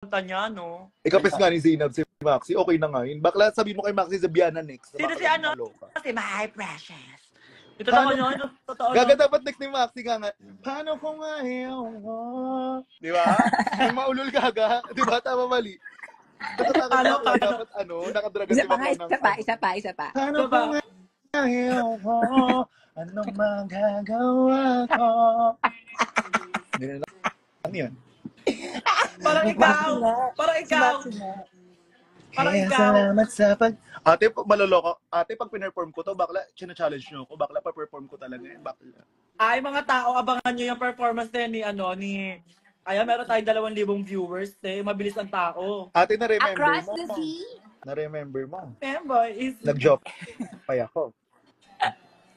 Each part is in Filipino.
kanta niya, no? Ikapis nga ni Zainab si Maxi, okay na nga yun. Bakla, sabi mo kay Maxi Zabiana next. Sino si ano? Si My Precious. Ito Paano- na ko yun, totoo Gaga no? dapat next ni Maxi nga nga. Paano kung ayaw mo? Di ba? Yung maulol gaga. Di ba? Tama mali. Nakatakot Paano, bakla, paano? dapat nakadraga Isa si pa nga, bakla ng isa pa. Paano Diba? kung ayaw mo? Anong magagawa ko? Hindi na lang yun. Parang ikaw! Parang ikaw! Parang Kaya ikaw! salamat sa pag... Ate, maloloko. Ate, pag pinerform ko to, bakla, challenge nyo ako. Bakla, pa-perform ko talaga yun. Bakla. Ay, mga tao, abangan nyo yung performance ni, Kaya meron tayong 2,000 viewers, mabilis ang tao. Ate, na-remember Across mo. the sea. Na-remember mo. Member is... Nag-job pa ako.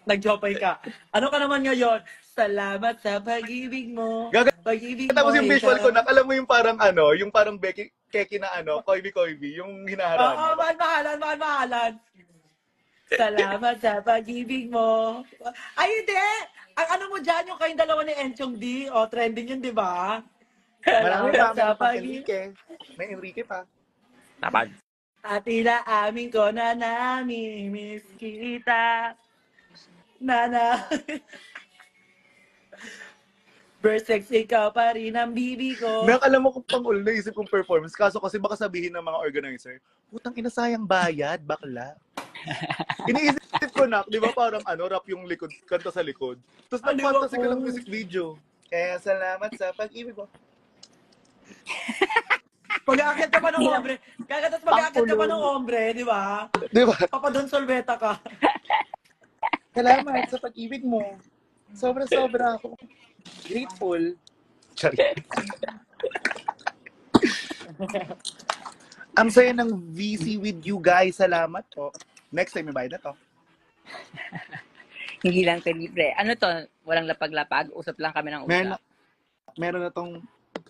Nagjopay ka. Ano ka naman ngayon? Salamat sa pag-ibig mo. Gaga- Pag-ibig mo. Tapos yung visual ko, ikaw. alam mo yung parang yung parang Keki na Koibi, yung Oo, hinaharap. mahal-mahalan. Salamat sa pag-ibig mo. Ay, hindi! Ang ano mo dyan, yung kayong dalawa ni Enchong D. O, trending yun, di ba? Marami Salamat pa, sa meron pa pag-ibig. Enrique. May Enrique pa. Tapad. At inaamin ko na namimiss kita. Versex, ikaw pa rin ang bibi ko. Alam mo kung pang-ulo naisip kong performance, kaso kasi baka sabihin ng mga organizer, putang ina sayang bayad, bakla. Iniisip ko na, di ba parang rap yung likod, kanta sa likod. Tapos nag-fantasy ka lang music video. Kaya salamat sa pag-ibig ko. Pag-aakit ka pa ng ombre. Tapos pag-aakit ka pa ng ombre, di ba? Di ba? Papadon solveta ka. Salamat sa pag-ibig mo. Sobra-sobra ako. Grateful. Charit. Ang saya ng VC with you guys. Salamat po. Next time, may bayad na to. Hindi lang to libre. Ano to? Walang lapag-lapag. Usap lang kami ng usap. Meron na tong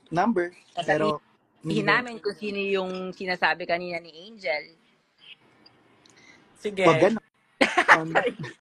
number. Pero, Sabihin namin kung sino yung sinasabi kanina ni Angel. Sige. wag ganun.